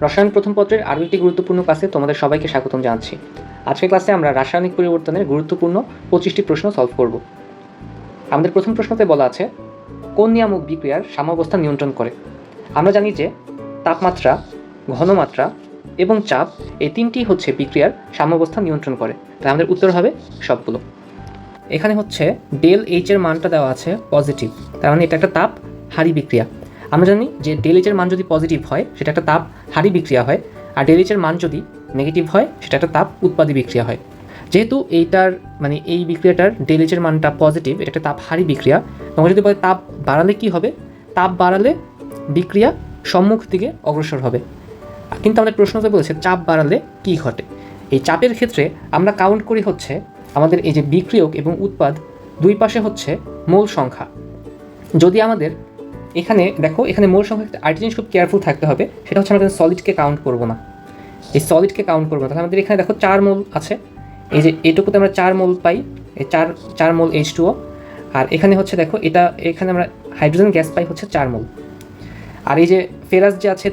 রসায়ন প্রথম পত্রের আরও একটি গুরুত্বপূর্ণ ক্লাসে তোমাদের সবাইকে স্বাগতম জানাচ্ছি। আজকের ক্লাসে আমরা রাসায়নিক পরিবর্তনের গুরুত্বপূর্ণ 25টি প্রশ্ন সলভ করব। আমাদের প্রথম প্রশ্নতে বলা আছে, কোন নিয়ামক বিক্রিয়ার সাম্যাবস্থা নিয়ন্ত্রণ করে? আমরা জানি যে তাপমাত্রা, ঘনমাত্রা এবং চাপ এই তিনটি হচ্ছে বিক্রিয়ার সাম্যাবস্থা নিয়ন্ত্রণ করে। তাই আমাদের উত্তর হবে সবগুলো। এখানে হচ্ছে ডেল এইচ এর মানটা দেওয়া আছে পজিটিভ, তার মানে এটা একটা তাপ হারি বিক্রিয়া। আমরা জানি যে ডেল এইচ এর মান যদি পজিটিভ হয় সেটা একটা তাপ হারি বিক্রিয়া হয়, আর ডেল এইচ এর মান যদি নেগেটিভ হয় সেটা একটা তাপ উৎপাদী বিক্রিয়া হয়। যেহেতু এইটার মানে এই বিক্রিয়াটার ডেল এইচ এর মানটা পজিটিভ, এটা একটা তাপ হারি বিক্রিয়া, তোমাকে যদি বলে তাপ বাড়ালে কি হবে, তাপ বাড়ালে বিক্রিয়া সম্মুখ দিকে অগ্রসর হবে। কিন্তু আমাদের প্রশ্নতে বলেছে চাপ বাড়ালে কি ঘটে। এই চাপের ক্ষেত্রে আমরা কাউন্ট করি হচ্ছে আমাদের এই যে বিক্রিয়ক এবং উৎপাদ দুই পাশে হচ্ছে মোল সংখ্যা। যদি আমাদের এখানে দেখো, এখানে মোল সংখ্যা আরেকটি জিনিস খুব কেয়ারফুল থাকতে হবে, সেটা হচ্ছে আমরা সলিডকে কাউন্ট করবো না। এই সলিডকে কাউন্ট করবো না, তাহলে আমাদের এখানে দেখো 4 মোল আছে, এই যে এটুকুতে আমরা 4 মোল পাই, এই 4 মোল H2O। আর এখানে হচ্ছে দেখো এখানে আমরা হাইড্রোজেন গ্যাস পাই হচ্ছে 4 মোল। আর এই যে ফেরাস যে আছে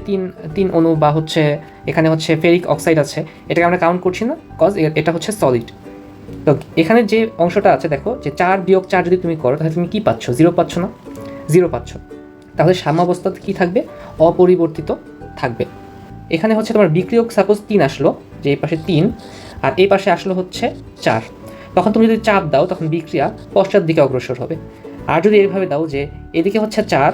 তিন অণু, বা হচ্ছে এখানে হচ্ছে ফেরিক অক্সাইড আছে, এটাকে আমরা কাউন্ট করছি না, কজ এটা হচ্ছে সলিড। তো এখানে যে অংশটা আছে দেখো, যে 4 বিয়োগ 4 যদি তুমি করো তাহলে তুমি কি পাচ্ছ? 0 পাচ্ছ না? 0 পাচ্ছ। তাহলে সাম্যাবস্থাতে কি থাকবে? অপরিবর্তিত থাকবে। এখানে হচ্ছে তোমার বিক্রিয়ক সাপোজ 3 আসলো, যে এই পাশে 3 আর এই পাশে আসলো হচ্ছে 4, তখন তুমি যদি চাপ দাও তখন বিক্রিয়া পশ্চাৎ দিকে অগ্রসর হবে। আর যদি এইভাবে দাও যে এদিকে হচ্ছে 4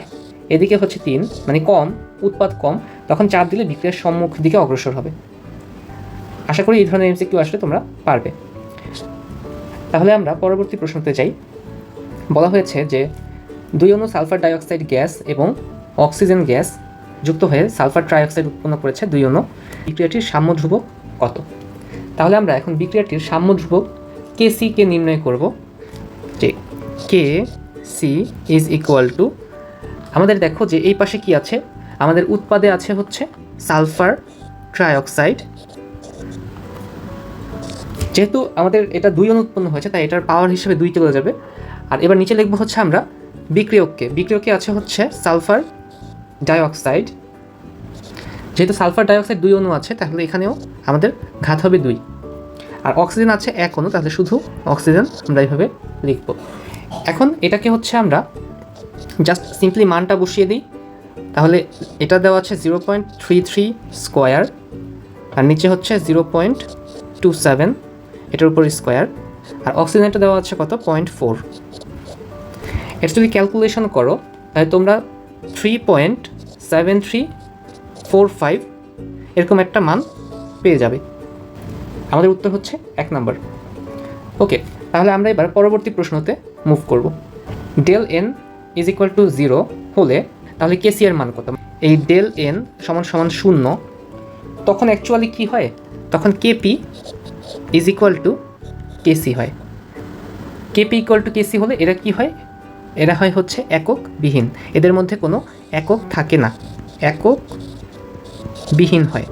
এদিকে হচ্ছে 3, মানে কম, উৎপাদ কম, তখন চাপ দিলে বিক্রিয়ার সম্মুখ দিকে অগ্রসর হবে। আশা করি এই ধরনের এমসিকিউ আসলে তোমরা পারবে। তাহলে আমরা পরবর্তী প্রশ্নতে যাই। বলা হয়েছে যে 2 অণু সালফার ডাইঅক্সাইড গ্যাস এবং অক্সিজেন গ্যাস যুক্ত হয়ে সালফার ট্রাইঅক্সাইড উৎপন্ন করেছে 2 অণু। বিক্রিয়াটির সাম্য ধ্রুবক কত? তাহলে আমরা এখন বিক্রিয়াটির সাম্য ধ্রুবক Kc কে নির্ণয় করব, যে Kc ইজ ইকুয়াল টু, আমাদের দেখো যে এই পাশে কি আছে, আমাদের উৎপাদে আছে হচ্ছে সালফার ট্রাইঅক্সাইড। যেহেতু আমাদের এটা 2 অণু উৎপন্ন হয়েছে তাই এটার পাওয়ার হিসেবে 2 চলে যাবে। আর এবার নিচে লিখবো হচ্ছে আমরা বিক্রিয়ককে আছে হচ্ছে সালফার ডাইঅক্সাইড। যেহেতু সালফার ডাইঅক্সাইড 2 অণু আছে তাহলে এখানেও আমাদের ঘাত হবে 2। আর অক্সিজেন আছে 1 অণু, তাহলে শুধু অক্সিজেন আমরা এইভাবে লিখব। এখন এটাকে হচ্ছে আমরা জাস্ট সিম্পলি মানটা বসিয়ে দিই। তাহলে এটা দেওয়া আছে 0.33 স্কোয়ার, আর নিচে হচ্ছে 0.27, এটার উপর স্কোয়ার, আর অক্সিজেনটা দেওয়া আছে কত? 0.4। এটা যদি ক্যালকুলেশন করো তাহলে তোমরা 3.7345 এরকম একটা মান পেয়ে যাবে। আমাদের উত্তর হচ্ছে 1 নম্বর। ওকে, তাহলে আমরা এবার পরবর্তী প্রশ্নতে মুভ করব। Del N is equal to 0 হলে তাহলে কেসি এর মান কত? এই ডেল এন সমান সমান 0, তখন অ্যাকচুয়ালি কি হয়? তখন KP is equal to KC হয়। কেপি ইকুয়াল টু কেসি হলে এরা কি হয়? এরা হয় হচ্ছে একক বিহীন, এদের মধ্যে কোনো একক থাকে না, একক বিহীন হয়।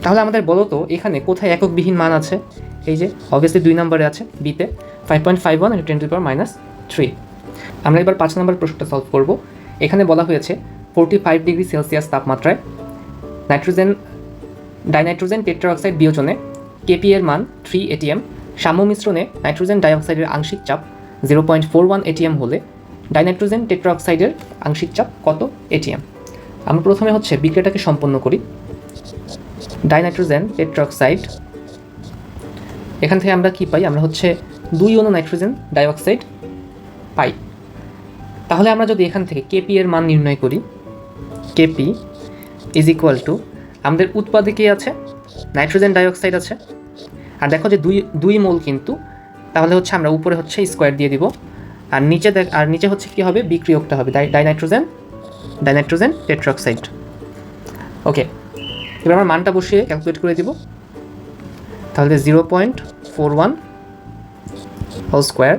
তাহলে আমাদের বলো তো এখানে কোথায় একক বিহীন মান আছে? এই যে অবভিয়াসলি 2 নম্বরে আছে, বিতে 5.51 × 10⁻³ আমরা এবার 5 নম্বর প্রশ্নটা সলভ করব। এখানে বলা হয়েছে 45 ডিগ্রি সেলসিয়াস তাপমাত্রায় ডাইনাইট্রোজেন টেট্রাঅক্সাইড বিয়োজনে কেপি এর মান 3 ATM, সাম্য মিশ্রণে নাইট্রোজেন ডাইঅক্সাইডের আংশিক চাপ 0.41 ATM হলে ডাইনাইট্রোজেন টেট্রাঅক্সাইডের আংশিক চাপ কত ATM? আমরা প্রথমে হচ্ছে বিক্রিয়াটাকে সম্পন্ন করি। ডাইনাইট্রোজেন টেট্রাঅক্সাইড, এখান থেকে আমরা কি পাই? আমরা হচ্ছে 2 অণু নাইট্রোজেন ডাইঅক্সাইড পাই। তাহলে আমরা যদি এখান থেকে কেপি এর মান নির্ণয় করি, কেপি ইজ ইকুয়াল টু, আমাদের উৎপাদে কি আছে? নাইট্রোজেন ডাইঅক্সাইড আছে, আর দেখো যে 2 মোল কিন্তু, তাহলে হচ্ছে আমরা উপরে হচ্ছে স্কোয়ার দিয়ে দিব, আর নিচে হচ্ছে কি হবে? বিক্রিয়কটা হবে ডাইনাইট্রোজেন টেট্রাঅক্সাইড। ওকে, এবার আমরা মানটা বসিয়ে ক্যালকুলেট করে দিব। তাহলে 0.41 হোল স্কোয়ার,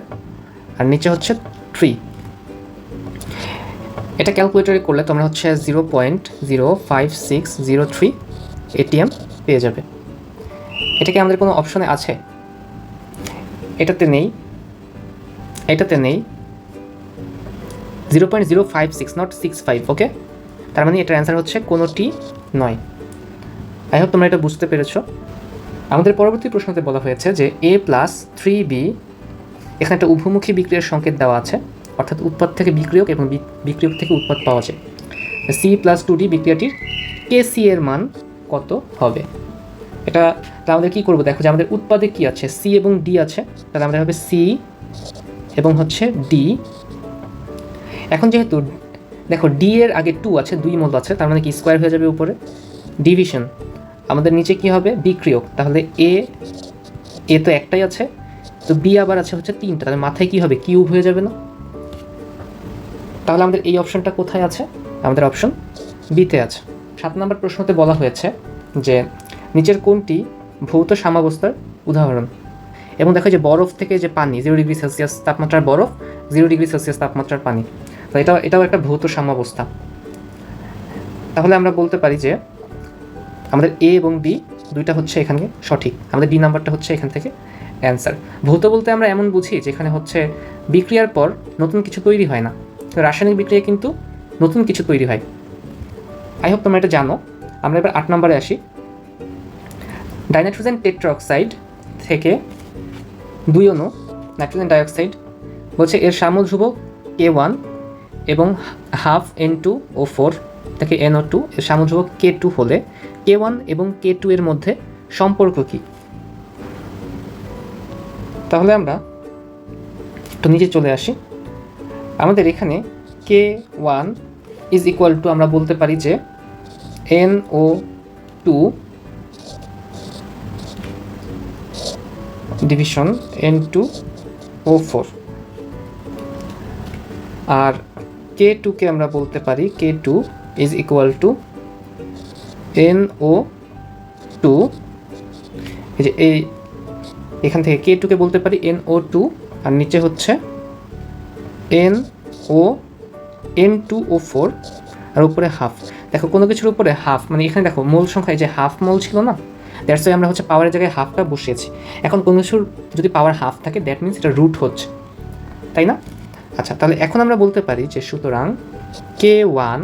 আর নিচে হচ্ছে 3। এটা ক্যালকুলেটরে করলে তোমরা হচ্ছে 0.05603 ATM পেয়ে যাবে। এটা কি আমাদের কোনো অপশনে আছে? এটাতে নেই, 0.056 নট 65। ওকে, তার মানে এটার অ্যান্সার হচ্ছে কোনোটি নয়। আই হোপ তোমরা এটা বুঝতে পেরেছ। আমাদের পরবর্তী প্রশ্নতে বলা হয়েছে যে A+3B এখানে একটা উভমুখী বিক্রিয়ার সংকেত দেওয়া আছে, অর্থাৎ উৎপাদ থেকে বিক্রিয়ক এবং বিক্রিয়ক থেকে উৎপাদ পাওয়া যায়। C+2D বিক্রিয়াটির KC এর মান কত হবে? এটা আমাদের কী করবো, দেখো যে আমাদের উৎপাদে কী আছে, C এবং D আছে, তাহলে আমাদের হবে C এবং হচ্ছে D। এখন যেহেতু দেখো D এর আগে 2 আছে, 2 মোল আছে, তার মানে কি স্কোয়ার হয়ে যাবে উপরে, ডিভিশন। আমাদের নিচে কি হবে, বিক্রিয়ক, তাহলে এ তো একটাই আছে, তো বি আবার আছে হচ্ছে 3টা, তাহলে মাথায় কি হবে, কিউব হয়ে যাবে না? তাহলে আমাদের এই অপশনটা কোথায় আছে, আমাদের অপশন বিতে আছে। 7 নম্বর প্রশ্নতে বলা হয়েছে যে নিচের কোনটি ভৌত সাম্যাবস্থার উদাহরণ? এবং দেখো যে বরফ থেকে যে পানি 0 ডিগ্রি সেলসিয়াস তাপমাত্রার বরফ, 0 ডিগ্রি সেলসিয়াস তাপমাত্রার পানি, তো এটাও একটা ভৌত সাম্যাবস্থা। তাহলে আমরা বলতে পারি যে আমাদের এ এবং বি দুইটা হচ্ছে এখানে সঠিক, আমাদের ডি নাম্বারটা হচ্ছে এখান থেকে অ্যান্সার। ভৌত বলতে আমরা এমন বুঝি যেখানে হচ্ছে বিক্রিয়ার পর নতুন কিছু তৈরি হয় না, তো রাসায়নিক বিক্রিয়া কিন্তু নতুন কিছু তৈরি হয়। আই হোপ তোমরা এটা জানো। আমরা এবার 8 নম্বরে আসি। ডাইনাইট্রোজেন টেট্রাঅক্সাইড থেকে 2 অণু নাইট্রোজেন ডাইঅক্সাইড বলছে এর সাম্য ধ্রুবক K1 এবং হাফ N2O4 থেকে NO2 এর সাম্য ধ্রুবক K2 হলে K1 এবং K2 এর মধ্যে সম্পর্ক কী? তাহলে আমরা একটু নিচে চলে আসি। আমাদের এখানে K1 ইজ ইকুয়াল টু আমরা বলতে পারি যে NO2 ডিভিশন N2O4, আর K2 কে আমরা বলতে পারি K2 is equal two NO2, এই যে এখান থেকে K2 কে বলতে পারি NO2, আর নিচে হচ্ছে N2O4, আর উপরে হাফ। দেখো কোনো কিছুর উপরে হাফ, মানে এখানে দেখো মোল সংখ্যায় যে হাফ মোল ছিল না, দ্যাটস ওয়াই আমরা হচ্ছে পাওয়ারের জায়গায় হাফটা বসিয়েছি। এখন কোনো কিছুর যদি পাওয়ার হাফ থাকে দ্যাট মিনস এটা রুট হচ্ছে, তাই না? আচ্ছা, তাহলে এখন আমরা বলতে পারি যে সুতরাং K1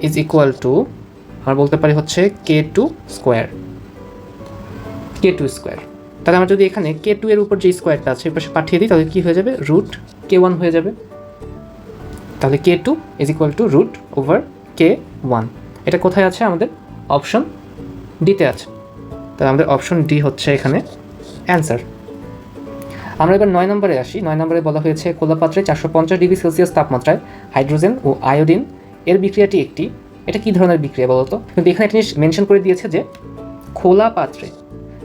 ইজ ইকুয়াল টু আমরা বলতে পারি হচ্ছে K2 স্কোয়ার। তাহলে আমরা যদি এখানে K2 এর উপর যে স্কোয়ারটা আছে পাশে পাঠিয়ে দিই তাহলে কী হয়ে যাবে, রুট K1 হয়ে যাবে। তাহলে K2 is equal to root over K1। এটা কোথায় আছে, আমাদের অপশন ডিতে আছে। তাহলে আমাদের অপশন ডি হচ্ছে এখানে অ্যান্সার। আমরা এবার 9 নম্বরে আসি। 9 নম্বরে বলা হয়েছে খোলা পাত্রে 450 ডিগ্রি সেলসিয়াস তাপমাত্রায় হাইড্রোজেন ও আয়োডিন এর বিক্রিয়াটি একটি, এটা কী ধরনের বিক্রিয়া বলতো? কিন্তু এখানে একটা জিনিস মেনশন করে দিয়েছে যে খোলা পাত্রে।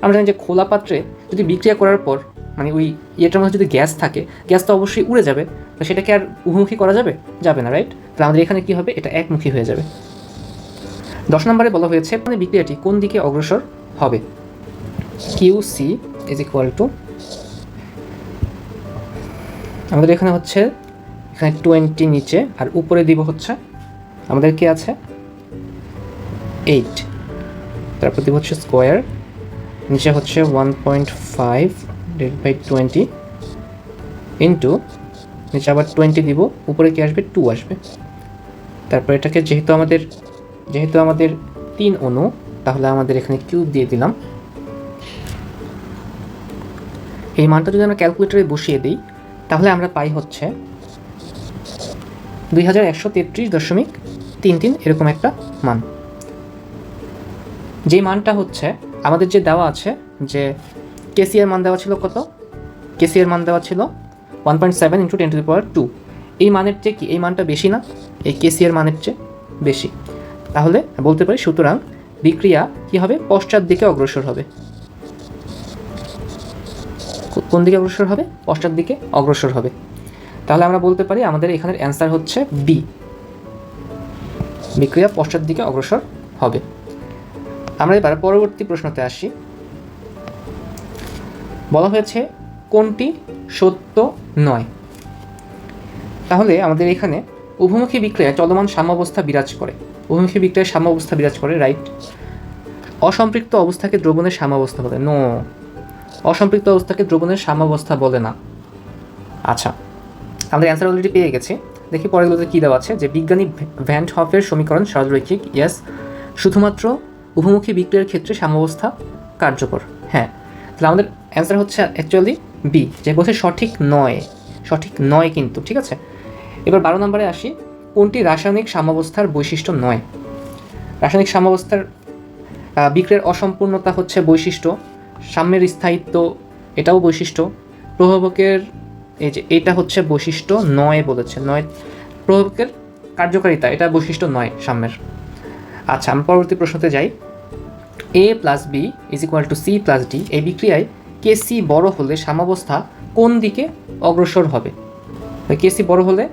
আমরা জানি যে খোলা পাত্রে যদি বিক্রিয়া করার পর মানে ওই ইয়েটার মধ্যে যদি গ্যাস থাকে, গ্যাস তো অবশ্যই উড়ে যাবে, তো সেটাকে আর উভমুখী করা যাবে না, রাইট? তাহলে আমাদের এখানে কী হবে, এটা একমুখী হয়ে যাবে। 10 নম্বরে বলা হয়েছে মানে বিক্রিয়াটি কোন দিকে অগ্রসর হবে? QC ইজ ইকুয়াল টু আমাদের এখানে হচ্ছে এখানে 20 নিচে আর উপরে দিব হচ্ছে আমাদের কি আছে 8, তারপর দিব হচ্ছে স্কোয়ার, নিচে হচ্ছে 1.5 /20 ইন্টু নিচে আবার 20 দিব, উপরে কি আসবে 2 আসবে। তারপর এটাকে যেহেতু আমাদের 3 অণু, তাহলে আমাদের এখানে কিউব দিয়ে দিলাম। এই মানটা যদি আমরা ক্যালকুলেটরে বসিয়ে দিই তাহলে আমরা পাই হচ্ছে 2133.33 এরকম একটা মান। যেই মানটা হচ্ছে আমাদের যে দেওয়া আছে যে কেসি এর মান দেওয়া ছিল কত, কেসি এর মান দেওয়া ছিল 1.7 × 10⁻²। এই মানের চেয়ে কি এই মানটা বেশি না, এই কেসি এর মানের চেয়ে বেশি। তাহলে বলতে পারি সুতরাং বিক্রিয়া কি হবে, পশ্চাৎ দিকে অগ্রসর হবে। কোন দিকে অগ্রসর হবে, পশ্চাৎ দিকে অগ্রসর হবে। তাহলে আমরা বলতে পারি আমাদের এখানের অ্যান্সার হচ্ছে বি, বিক্রিয়া পশ্চাৎ দিকে অগ্রসর হবে। আমরা এবার পরবর্তী প্রশ্নতে আসি। বলা হয়েছে কোনটি সত্য নয়। তাহলে আমাদের এখানে উভমুখী বিক্রিয়ায় চলমান সাম্যাবস্থা বিরাজ করে, উভমুখী বিক্রিয়ায় সাম্যাবস্থা বিরাজ করে, রাইট? অসম্পৃক্ত অবস্থাকে দ্রবণের সাম্যাবস্থা বলে, নো, অসম্পৃক্ত অবস্থাকে দ্রবণের সাম্যাবস্থা বলে না। আচ্ছা, আমাদের অ্যান্সার অলরেডি পেয়ে গেছি। দেখি পরেরগুলোতে কী দেওয়া আছে, যে বিজ্ঞানী ভ্যান হফের সমীকরণ সরলরৈখিক, ইয়েস। শুধুমাত্র উভমুখী বিক্রিয়ার ক্ষেত্রে সাম্যাবস্থা কার্যকর? হ্যাঁ, তাহলে আমাদের অ্যান্সার হচ্ছে অ্যাকচুয়ালি বি, যে বলছে সঠিক নয় কিন্তু, ঠিক আছে। এবার 12 নম্বরে আসি, কোনটি রাসায়নিক সাম্যাবস্থার বৈশিষ্ট্য নয়? রাসায়নিক সাম্যাবস্থার বিক্রিয়ার অসম্পূর্ণতা হচ্ছে বৈশিষ্ট্য, সাম্যের স্থায়িত্ব এটাও বৈশিষ্ট্য, প্রভাবকের এই যে এটা হচ্ছে বৈশিষ্ট্য নয় বলেছে, নয় প্রভাবকের কার্যকারিতা এটা বৈশিষ্ট্য নয় সাম্যের। আচ্ছা, আমি পরবর্তী প্রশ্নতে যাই। A plus B is equal to C plus D, এই বিক্রিয়ায় কে সি বড় হলে সাম্যাবস্থা কোন দিকে অগ্রসর হবে? কে সি বড় হলে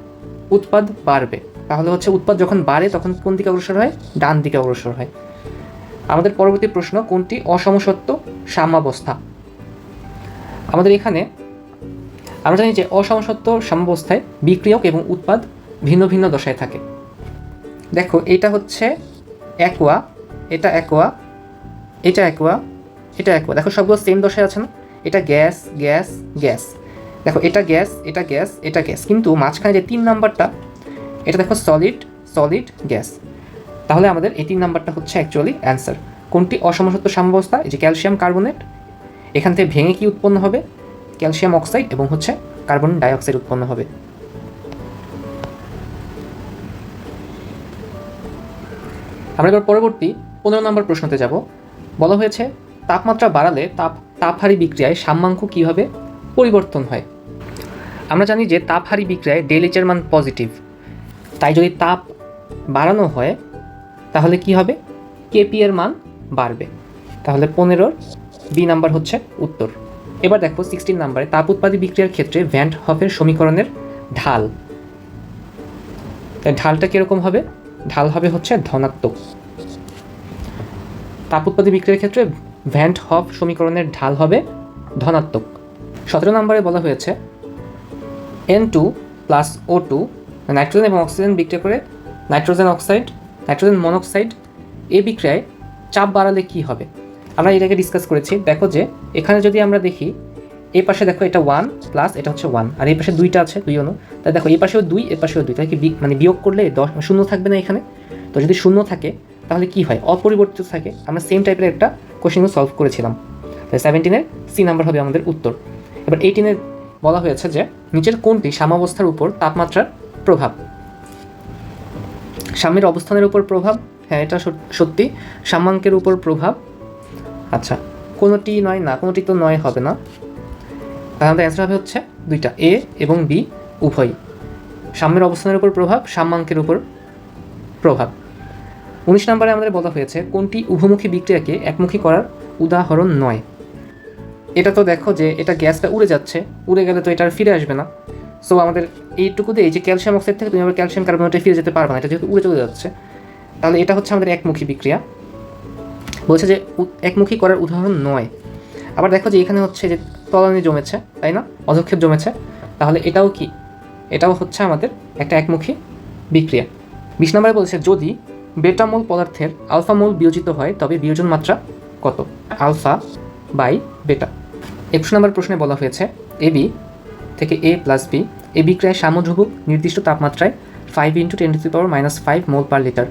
উৎপাদ বাড়বে, তাহলে হচ্ছে উৎপাদ যখন বাড়ে তখন কোন দিকে অগ্রসর হয়? ডান দিকে অগ্রসর হয়। আমাদের পরবর্তী প্রশ্ন, কোনটি অসমসত্ব সাম্যাবস্থা? আমাদের এখানে আমরা জানি যে অসমসত্ব সাম্যাবস্থায় বিক্রিয়ক এবং উৎপাদ ভিন্ন ভিন্ন দশায় থাকে। দেখো এটা হচ্ছে অ্যাকোয়া, এটা অ্যাকোয়া, এটা অ্যাকোয়া, এটা অ্যাকোয়া, দেখো সবগুলো সেম দশায় আছে না? এটা গ্যাস গ্যাস গ্যাস, দেখো এটা গ্যাস এটা গ্যাস এটা গ্যাস, কিন্তু মাঝখানে যে 3 নাম্বারটা এটা দেখো সলিড সলিড গ্যাস, তাহলে আমাদের এই 3 নাম্বারটা হচ্ছে অ্যাকচুয়ালি অ্যান্সার। কোনটি অসমসত্ব সাম্যাবস্থা? এই যে ক্যালসিয়াম কার্বনেট, এখান থেকে ভেঙে কি উৎপন্ন হবে? ক্যালসিয়াম অক্সাইড এবং হচ্ছে কার্বন ডাইঅক্সাইড উৎপন্ন হবে। আমরা এবার পরবর্তী 15 নম্বর প্রশ্নতে যাব। বলা হয়েছে তাপমাত্রা বাড়ালে তাপহারী বিক্রিয়ায় সাম্যাঙ্ক কীভাবে পরিবর্তন হয়? আমরা জানি যে তাপহারী বিক্রিয়ায় ডেলএইচের মান পজিটিভ, তাই যদি তাপ বাড়ানো হয় তাহলে কি হবে? কেপি এর মান বাড়বে, তাহলে 15 বি নাম্বার হচ্ছে উত্তর। এবার দেখো 16 নম্বরে, তাপ উৎপাদী বিক্রিয়ার ক্ষেত্রে ভ্যান হফের সমীকরণের ঢাল, ঢালটা কীরকম হবে? ঢাল হবে হচ্ছে ধনাত্মক। তাপ উৎপাদী বিক্রিয়ার ক্ষেত্রে ভ্যান হফ সমীকরণের ঢাল হবে ধনাত্মক। 17 নম্বরে বলা হয়েছে N2 প্লাস O2 নাইট্রোজেন এবং অক্সিজেন বিক্রিয়া করে নাইট্রোজেন অক্সাইড নাইট্রোজেন মনোক্সাইড, এই বিক্রিয়ায় চাপ বাড়ালে কি হবে? আমরা এটাকে ডিসকাস করেছি। দেখো যে এখানে যদি আমরা দেখি এই পাশে দেখো এটা 1 প্লাস এটা হচ্ছে 1, আর এই পাশে 2টা আছে 2 অনু, তাই দেখো এই পাশেও 2 এর পাশেও 2, তাহলে কি মানে বিয়োগ করলে 10 শূন্য থাকবে না এখানে? তো যদি শূন্য থাকে তাহলে কি হয়? অপরিবর্তিত থাকে। আমরা সেম টাইপের একটা কোশ্চেনও সলভ করেছিলাম, তাই 17-এর সি নাম্বার হবে আমাদের উত্তর। এবার 18-এর বলা হয়েছে যে নিচের কোনটি সাম্যাবস্থার উপর তাপমাত্রার প্রভাব? সাম্যের অবস্থানের উপর প্রভাব, হ্যাঁ এটা সত্যি। সাম্যাঙ্কের উপর প্রভাব, আচ্ছা কোনোটি নয় না, কোনোটি তো নয় হবে না, তাহলে আমাদের অ্যান্সার হবে হচ্ছে 2টা, এ এবং বি উভয়ই। সাম্যের অবস্থানের উপর প্রভাব, সাম্যাঙ্কের উপর প্রভাব। 19 নম্বরে আমাদের বলা হয়েছে কোনটি উভমুখী বিক্রিয়াকে একমুখী করার উদাহরণ নয়? এটা তো দেখো যে এটা গ্যাসটা উড়ে যাচ্ছে, উড়ে গেলে তো এটা আর ফিরে আসবে না। সো আমাদের এইটুকুতে এই যে ক্যালসিয়াম অক্সাইড থেকে তুমি আবার ক্যালসিয়াম কার্বনেটে ফিরে যেতে পারবে না, এটা যেহেতু উড়ে চলে যাচ্ছে, তাহলে এটা হচ্ছে আমাদের একমুখী বিক্রিয়া। বলছে যে একমুখী করার উদাহরণ নয়। আবার দেখো যে এখানে হচ্ছে যে তলানি জমেছে, তাই না? অধক্ষেপ জমেছে, তাহলে এটাও কি? এটাও হচ্ছে আমাদের একটা একমুখী বিক্রিয়া। 20 নম্বরে বলছে যদি বেটা মোল পদার্থের আলফা মোল বিয়োজিত হয় তবে বিয়োজন মাত্রা কত? আলফা বাই বেটা। 21 নম্বর প্রশ্নে বলা হয়েছে এবি থেকে এ প্লাস বি, এই বিক্রিয়ায় সাম্যধ্রুবক নির্দিষ্ট তাপমাত্রায় 5 × 10⁻⁵ মোল পার লিটার,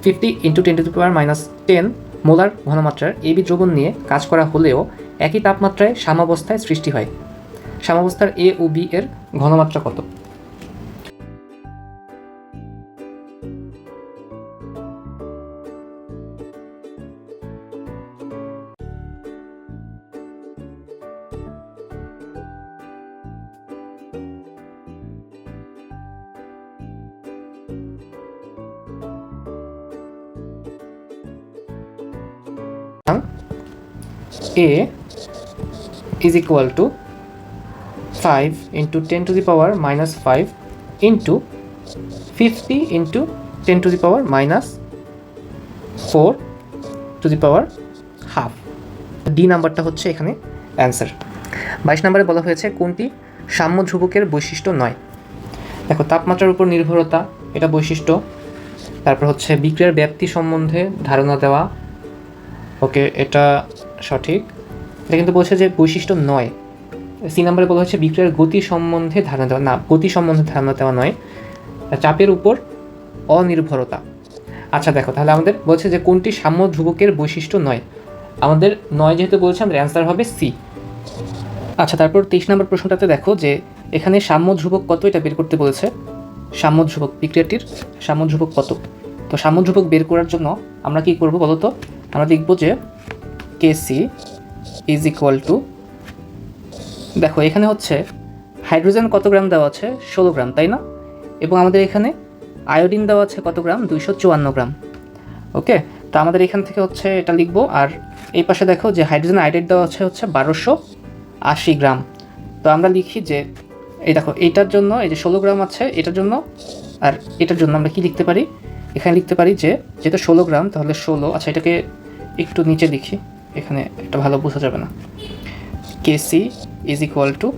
50 × 10⁻10 মোলার ঘনমাত্রার এবি দ্রবণ নিয়ে কাজ করা হলেও একই তাপমাত্রায় সাম্যাবস্থায় সৃষ্টি হয়। সাম্যাবস্থার এ ও বি এর ঘনমাত্রা কত? A is equal to 5 × 10⁻⁻5 into 50 × 10⁻⁴ D নাম্বারটা হচ্ছে এখানে অ্যান্সার। 22 নম্বরে বলা হয়েছে কোনটি সাম্য ধ্রুবকের বৈশিষ্ট্য নয়? দেখো তাপমাত্রার উপর নির্ভরতা এটা বৈশিষ্ট্য, তারপর হচ্ছে বিক্রিয়ার ব্যাপ্তি সম্বন্ধে ধারণা দেওয়া, ওকে এটা সঠিক, এটা কিন্তু বলছে যে বৈশিষ্ট্য নয়। সি নাম্বারে বলা হচ্ছে বিক্রিয়ার গতি সম্বন্ধে ধারণা দেওয়া, না গতি সম্বন্ধে ধারণা দেওয়া নয়। চাপের উপর অনির্ভরতা, আচ্ছা দেখো, তাহলে আমাদের বলছে যে কোনটি সাম্য ধ্রুবকের বৈশিষ্ট্য নয়। আমাদের নয় যেহেতু বলছে, আমাদের অ্যান্সার হবে সি। আচ্ছা, তারপর 23 নম্বর প্রশ্নটাতে দেখো যে এখানে সাম্য ধ্রুবক কত এটা বের করতে বলেছে। সাম্য ধ্রুবক, বিক্রিয়াটির সাম্য ধ্রুবক কত। তো সাম্য ধ্রুবক বের করার জন্য আমরা কি করব বলো তো? আমরা লিখব যে কেসি ইজ ইকুয়াল টু, দেখো এখানে হচ্ছে হাইড্রোজেন কত গ্রাম দেওয়া আছে, 16 গ্রাম, তাই না? এবং আমাদের এখানে আয়োডিন দেওয়া আছে কত গ্রাম, 254 গ্রাম। ওকে, তো আমাদের এখান থেকে হচ্ছে এটা লিখবো। আর এই পাশে দেখো যে হাইড্রোজেন আয়োডাইড দেওয়া আছে হচ্ছে 1280 গ্রাম। তো আমরা লিখি যে এই দেখো এইটার জন্য এই যে 16 গ্রাম আছে এটার জন্য, আর এটার জন্য আমরা কি লিখতে পারি, এখানে লিখতে পারি যে যেহেতু 16 গ্রাম তাহলে 16, আচ্ছা এটাকে একটু নিচে লিখি, এখানে এটা ভালো বোঝা যাবে না। কেসি ইজ ইকুয়াল টু,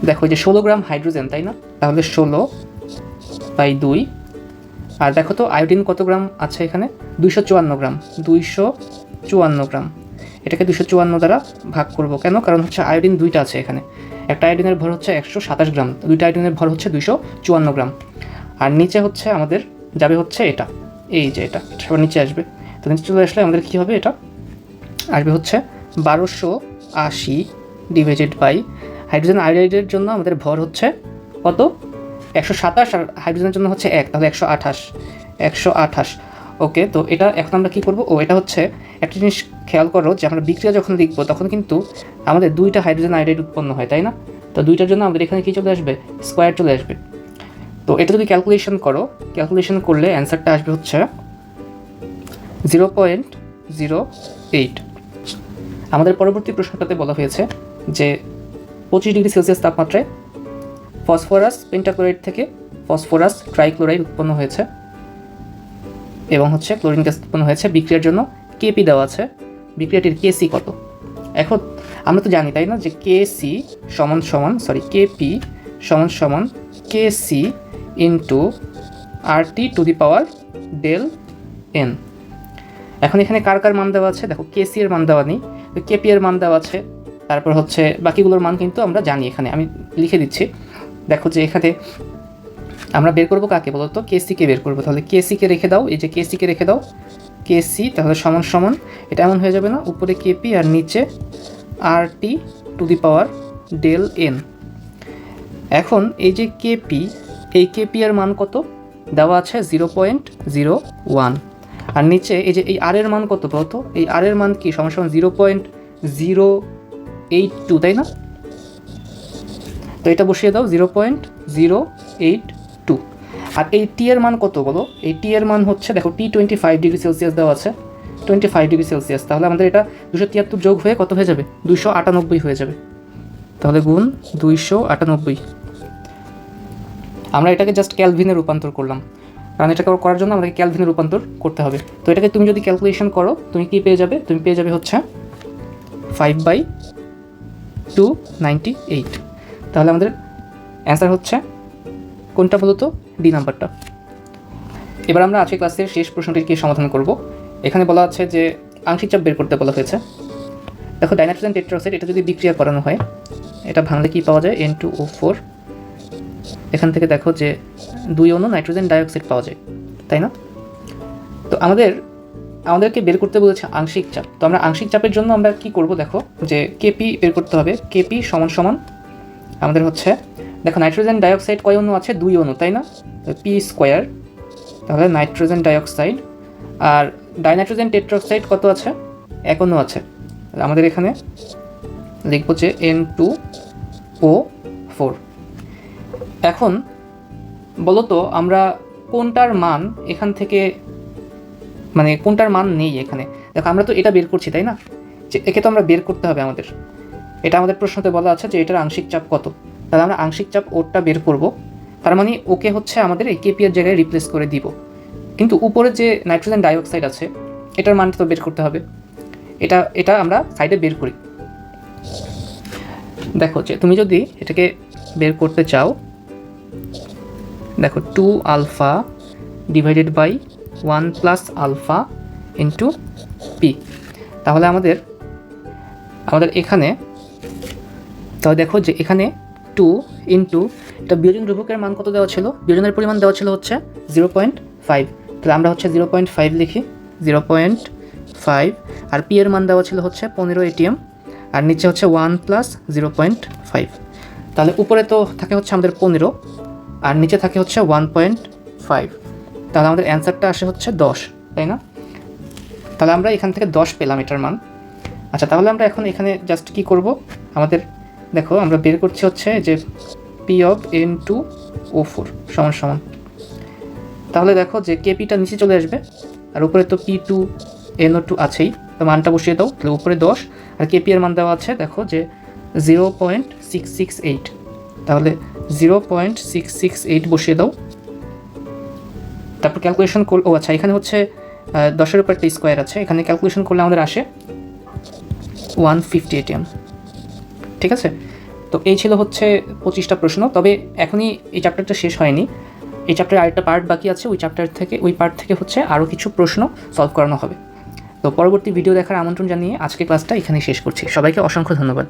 দেখো যে 16 গ্রাম হাইড্রোজেন, তাই না? তাহলে 16/2। আর দেখো তো আয়োডিন কত গ্রাম আছে এখানে, 254 গ্রাম। 254 গ্রাম, এটাকে 254 দ্বারা ভাগ করব। কেন? কারণ হচ্ছে আয়োডিন দুইটা আছে এখানে, একটা আয়োডিনের ভর হচ্ছে 127 গ্রাম, দুইটা আয়োডিনের ভর হচ্ছে 254 গ্রাম। আর নিচে হচ্ছে আমাদের যাবে হচ্ছে এটা, এই যে এটা সবার নিচে আসবে। তো নিচে চলে আসলে আমাদের কী হবে, এটা আসবে হচ্ছে 1280 ডিভাইডেড বাই হাইড্রোজেন আয়োডাইডের জন্য আমাদের ভর হচ্ছে কত, 127, আর হাইড্রোজেনের জন্য হচ্ছে 1, তাহলে 128। ওকে, তো এটা এখন আমরা কী করবো, এটা হচ্ছে একটা জিনিস খেয়াল করো যে আমরা বিক্রিয়া যখন লিখবো তখন কিন্তু আমাদের দুইটা হাইড্রোজেন আয়োডাইড উৎপন্ন হয়, তাই না? তো দুইটার জন্য আমাদের এখানে কী চলে আসবে, স্কোয়ার চলে আসবে। তো এটা যদি ক্যালকুলেশন করো, ক্যালকুলেশন করলে অ্যান্সারটা আসবে হচ্ছে 0.08। আমাদের পরবর্তী প্রশ্নটাতে বলা হয়েছে যে 25 ডিগ্রি সেলসিয়াস তাপমাত্রায় ফসফরাস পেন্টাক্লোরাইড থেকে ফসফরাস ট্রাইক্লোরাইড উৎপন্ন হয়েছে এবং হচ্ছে ক্লোরিন গ্যাস উৎপন্ন হয়েছে। বিক্রিয়ার জন্য কেপি দেওয়া আছে, বিক্রিয়াটির কেসি কত। এখন আমরা তো জানি, তাই না, যে কেপি সমান KC into RT to the power del N. এখন এখানে কার কার মান দেওয়া আছে, দেখো কেসি এর মান দেওয়া নেই, তো কেপি এর মান দেওয়া আছে। তারপর হচ্ছে বাকিগুলোর মান কিন্তু আমরা জানি, এখানে আমি লিখে দিচ্ছি। দেখো যে এখানে আমরা বের করবো কাকে বলো তো, কেসিকে বের করবো। তাহলে কেসিকে রেখে দাও, এই যে কেসিকে রেখে দাও, কেসি তাহলে সমান এটা এমন হয়ে যাবে না, উপরে কেপি আর নিচে RT to the power del N. এখন এই যে কেপি, এই কেপি এর মান কত দেওয়া আছে, 0.01। আর নিচে এই যে এই আর এর মান কত বলতো, এই আর এর মান কি, সমান 0.082, তাই না? তো এটা বসিয়ে দাও 0.082। আর এই টি এর মান কত বলো, এই টি এর মান হচ্ছে দেখো টি 25 ডিগ্রি সেলসিয়াস দেওয়া আছে, 25 ডিগ্রি সেলসিয়াস। তাহলে আমাদের এটা 273 যোগ হয়ে কত হয়ে যাবে, 298 হয়ে যাবে। তাহলে গুণ 298। আমরা এটাকে জাস্ট ক্যালভিনে রূপান্তর করলাম, কারণ এটা করার জন্য আমাদেরকে ক্যালভিনে রূপান্তর করতে হবে। তো এটাকে তুমি যদি ক্যালকুলেশন করো তুমি কি পেয়ে যাবে, তুমি পেয়ে যাবে হচ্ছে 5/298। তাহলে আমাদের অ্যান্সার হচ্ছে কোনটা বলো তো, ডি নাম্বারটা। এবার আমরা আজকে ক্লাসের শেষ প্রশ্নটিকে সমাধান করব। এখানে বলা আছে যে আংশিক চাপ বের করতে বলা হয়েছে। দেখো ডাইনাইট্রোজেন টেট্রাঅক্সাইড এটা যদি বিক্রিয়া করানো হয়, এটা ভাঙলে কি পাওয়া যায়, N2O4। এখান থেকে দেখো যে 2 অণু নাইট্রোজেন ডাইঅক্সাইড পাওয়া যায়, তাই না? তো আমাদেরকে বের করতে বলেছে আংশিক চাপ। তো আমরা আংশিক চাপের জন্য আমরা কি করব, দেখো যে কেপি বের করতে হবে। কেপি সমান আমাদের হচ্ছে, দেখো নাইট্রোজেন ডাইঅক্সাইড কয় অণু আছে, 2 অণু, তাই না? পি স্কোয়ার, তাহলে নাইট্রোজেন ডাইঅক্সাইড। আর ডাইনাইট্রোজেন টেট্রাঅক্সাইড কত আছে, 1 অণু আছে। আমাদের এখানে লিখবো যে N2O4। এখন বলো তো আমরা কোনটার মান এখান থেকে, মানে কোনটার মান নেই এখানে। দেখো আমরা তো এটা বের করছি, তাই না, যে একে তো আমরা বের করতে হবে আমাদের। এটা আমাদের প্রশ্নতে বলা আছে যে এটার আংশিক চাপ কত। তাহলে আমরা আংশিক চাপ ওরটা বের করব। তার মানে ওকে হচ্ছে আমাদের এই কেপি এর জায়গায় রিপ্লেস করে দিব। কিন্তু উপরে যে নাইট্রোজেন ডাইঅক্সাইড আছে এটার মানটা তো বের করতে হবে। এটা আমরা সাইডে বের করি। দেখো যে তুমি যদি এটাকে বের করতে চাও, দেখো 2 alpha divided by 1 plus alpha into P. তাহলে আমাদের এখানে, তাহলে দেখো যে এখানে 2 ইন্টু এটা বিয়োজন ধ্রুবকের মান কত দেওয়া ছিল, বিয়োজনের পরিমাণ দেওয়া ছিল হচ্ছে 0.5। তাহলে আমরা হচ্ছে 0.5 লিখি, 0.5, আর পি এর মান দেওয়া ছিল হচ্ছে 15 ATM, আর নিচে হচ্ছে 1 + 0.5। তাহলে উপরে তো থাকে হচ্ছে আমাদের 15 আর নিচে থাকে হচ্ছে 1.5, তাহলে আমাদের অ্যান্সারটা আসে হচ্ছে 10, তাই না? তাহলে আমরা এখান থেকে 10 পেলাম এটার মান। আচ্ছা, তাহলে আমরা এখন এখানে জাস্ট কি করব, আমাদের দেখো আমরা বের করছি হচ্ছে যে পি অফ N2O4 সমান সমান, তাহলে দেখো যে কেপিটা নিচে চলে আসবে আর উপরে তো P2NO2 আছেই, তো মানটা বসিয়ে দাও। তাহলে উপরে 10 আর কেপি এর মান দেওয়া আছে দেখো যে 0.668, তাহলে 0.668 বসিয়ে দাও। তারপর ক্যালকুলেশন আচ্ছা এখানে হচ্ছে 10-এর উপর একটা স্কোয়ার আছে, এখানে ক্যালকুলেশন করলে আমাদের আসে 150 ATM। ঠিক আছে, তো এই ছিল হচ্ছে 25টা প্রশ্ন। তবে এখনই এই চ্যাপ্টারটা শেষ হয়নি, এই চ্যাপ্টারে আরেকটা পার্ট বাকি আছে, ওই পার্ট থেকে হচ্ছে আরও কিছু প্রশ্ন সলভ করানো হবে। তো পরবর্তী ভিডিও দেখার আমন্ত্রণ জানিয়ে আজকে ক্লাসটা এখানেই শেষ করছি। সবাইকে অসংখ্য ধন্যবাদ।